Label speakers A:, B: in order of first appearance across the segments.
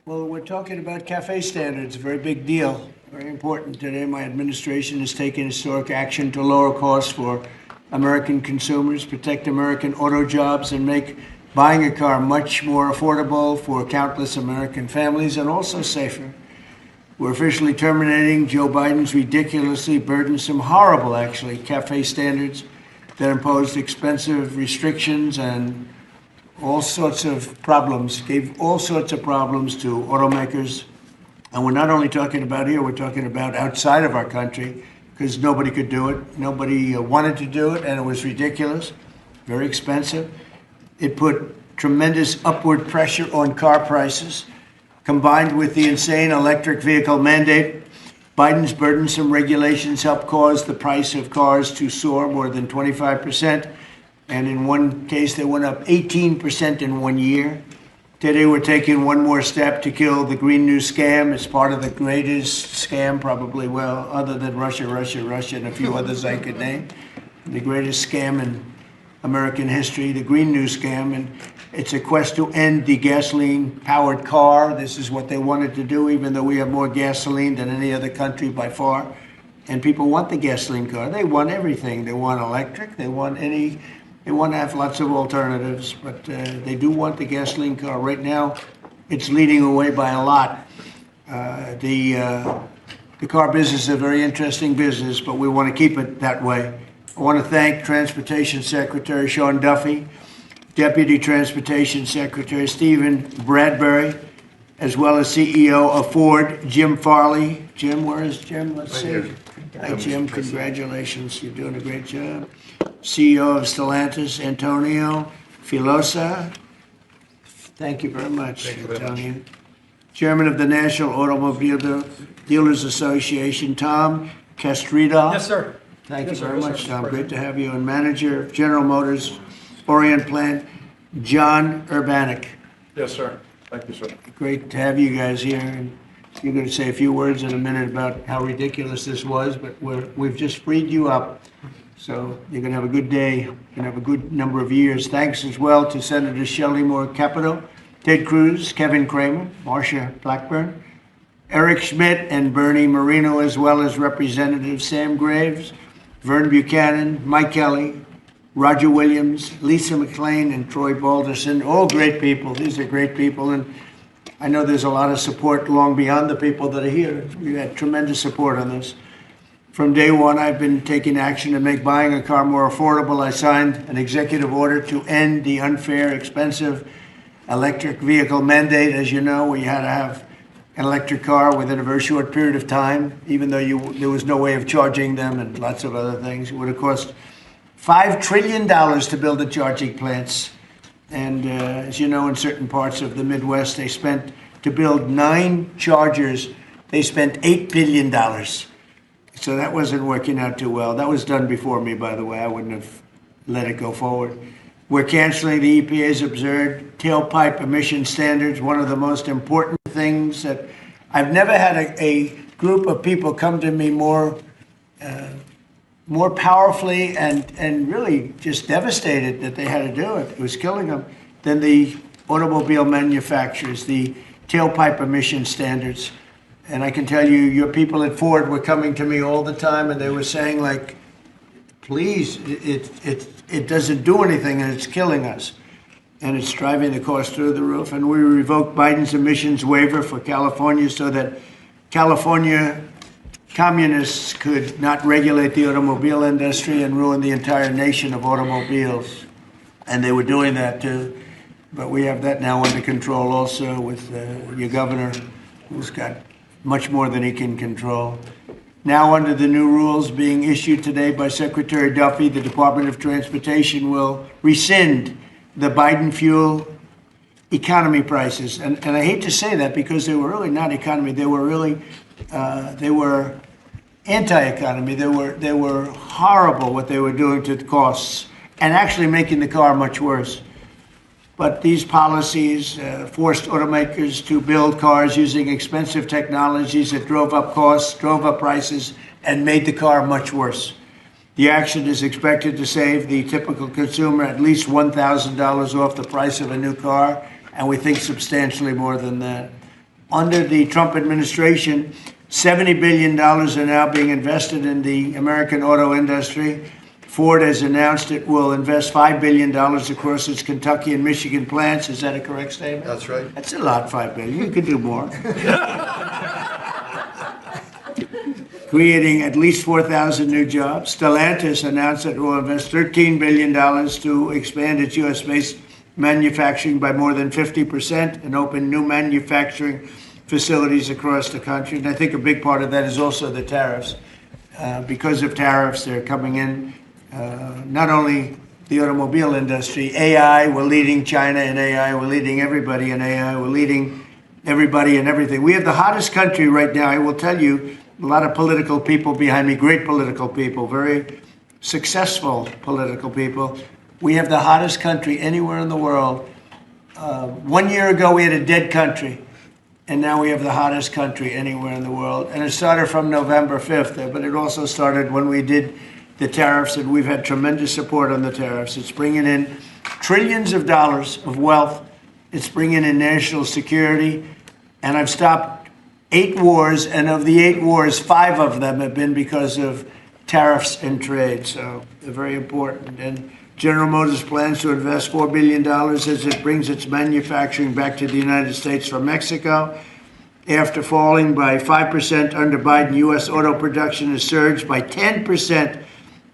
A: Well, we're talking about cafe standards, a very big deal, very important today. My administration has taken historic action to lower costs for American consumers, protect American auto jobs, and make buying a car much more affordable for countless American families and also safer. We're officially terminating Joe Biden's ridiculously burdensome, horrible actually, cafe standards that imposed expensive restrictions and all sorts of problems, gave all sorts of problems to automakers. And we're not only talking about here, we're talking about outside of our country, because nobody could do it. Nobody wanted to do it, and it was ridiculous, very expensive. It put tremendous upward pressure on car prices. Combined with the insane electric vehicle mandate, Biden's burdensome regulations helped cause the price of cars to soar more than 25%. And in one case, they went up 18% in 1 year. Today, we're taking one more step to kill the Green New scam. It's part of the greatest scam, probably, well, other than Russia, and a few others I could name. The greatest scam in American history, the Green New scam. And it's a quest to end the gasoline-powered car. This is what they wanted to do, even though we have more gasoline than any other country by far. And people want the gasoline car. They want everything. They want electric. They want to have lots of alternatives, but they do want the gasoline car. Right now, it's leading away by a lot. The car business is a very interesting business, but we want to keep it that way. I want to thank Transportation Secretary Sean Duffy, Deputy Transportation Secretary Stephen Bradbury, as well as CEO of Ford, Jim Farley. Jim, where is Jim? Let's see. Hi, Jim. Congratulations. You're doing a great job. CEO of Stellantis, Antonio Filosa. Thank you very much, Antonio. Chairman of the National Automobile Dealers Association, Tom Castrida.
B: Yes, sir.
A: Thank you very much, Tom. Great to have you. And Manager of General Motors Orient Plant, John Urbanek.
B: Yes, sir. Thank you, sir.
A: Great to have you guys here. And you're going to say a few words in a minute about how ridiculous this was, but we've just freed you up. So you're going to have a good day. You're going to have a good number of years. Thanks as well to Senator Shelley Moore Capito, Ted Cruz, Kevin Cramer, Marsha Blackburn, Eric Schmidt, and Bernie Marino, as well as Representatives Sam Graves, Vern Buchanan, Mike Kelly, Roger Williams, Lisa McClain, and Troy Balderson. All great people. These are great people. And I know there's a lot of support long beyond the people that are here. We had tremendous support on this. From day one, I've been taking action to make buying a car more affordable. I signed an executive order to end the unfair, expensive electric vehicle mandate. As you know, we had to have an electric car within a very short period of time, even though there was no way of charging them and lots of other things. It would have cost $5 trillion to build the charging plants. And as you know, in certain parts of the Midwest, they spent, to build 9 chargers, they spent $8 billion. So that wasn't working out too well. That was done before me, by the way. I wouldn't have let it go forward. We're canceling the EPA's absurd tailpipe emission standards, one of the most important things that I've never had a group of people come to me more powerfully and really just devastated that they had to do it. It was killing them than the automobile manufacturers, the tailpipe emission standards. And I can tell you, your people at Ford were coming to me all the time, and they were saying, like, please, it doesn't do anything, and it's killing us. And it's driving the cost through the roof. And we revoked Biden's emissions waiver for California so that California communists could not regulate the automobile industry and ruin the entire nation of automobiles. And they were doing that, too. But we have that now under control also with your governor, who's got much more than he can control. Now, under the new rules being issued today by Secretary Duffy, the Department of Transportation will rescind the Biden fuel economy prices. And I hate to say that because they were really not economy. They were really, they were anti-economy. They were horrible what they were doing to the costs and actually making the car much worse. But these policies forced automakers to build cars using expensive technologies that drove up costs, drove up prices, and made the car much worse. The action is expected to save the typical consumer at least $1,000 off the price of a new car, and we think substantially more than that. under the Trump administration, $70 billion are now being invested in the American auto industry. Ford has announced it will invest $5 billion across its Kentucky and Michigan plants. Is that a correct statement?
C: That's right.
A: That's a lot, $5 billion. You could do more. Creating at least 4,000 new jobs. Stellantis announced that it will invest $13 billion to expand its U.S.-based manufacturing by more than 50% and open new manufacturing facilities across the country. And I think a big part of that is also the tariffs. Because of tariffs, they're coming in, not only the automobile industry, AI, we're leading China in AI, we're leading everybody in AI, we're leading everybody in everything. We have the hottest country right now. I will tell you, a lot of political people behind me, great political people, very successful political people. We have the hottest country anywhere in the world. 1 year ago, we had a dead country, and now we have the hottest country anywhere in the world. And it started from November 5th, but it also started when we did the tariffs, and we've had tremendous support on the tariffs. It's bringing in trillions of dollars of wealth. It's bringing in national security. And I've stopped 8 wars, and of the 8 wars, 5 of them have been because of tariffs and trade. So they're very important. And General Motors plans to invest $4 billion as it brings its manufacturing back to the United States from Mexico. After falling by 5% under Biden, U.S. auto production has surged by 10%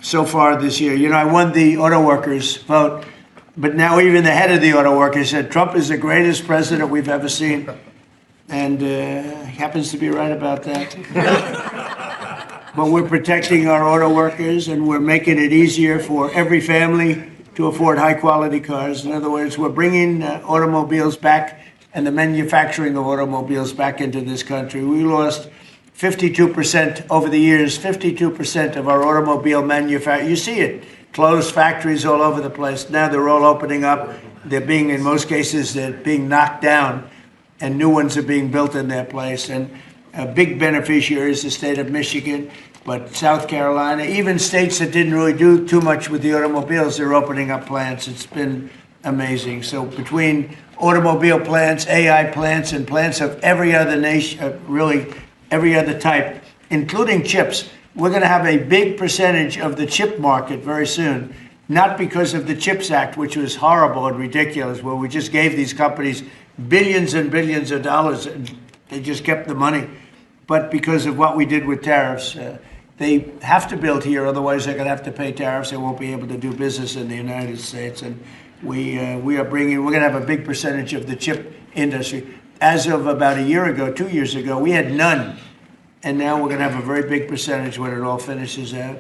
A: so far this year. You know, I won the auto workers vote, but now even the head of the auto workers said Trump is the greatest president we've ever seen. And he happens to be right about that. But we're protecting our auto workers, and we're making it easier for every family to afford high-quality cars. In other words, we're bringing automobiles back and the manufacturing of automobiles back into this country. We lost 52% over the years, 52% of our automobile manufacturing. You see it, closed factories all over the place. Now they're all opening up. They're being, in most cases, they're being knocked down, and new ones are being built in their place. And a big beneficiary is the state of Michigan, but South Carolina, even states that didn't really do too much with the automobiles, they're opening up plants. It's been amazing. So between automobile plants, AI plants, and plants of every other nation, really every other type, including chips, we're going to have a big percentage of the chip market very soon. Not because of the CHIPS Act, which was horrible and ridiculous, where we just gave these companies billions and billions of dollars, and they just kept the money, but because of what we did with tariffs. They have to build here, otherwise they're going to have to pay tariffs. They won't be able to do business in the United States. And we're going to have a big percentage of the chip industry. As of about a year ago, 2 years ago, we had none. And now we're going to have a very big percentage when it all finishes out.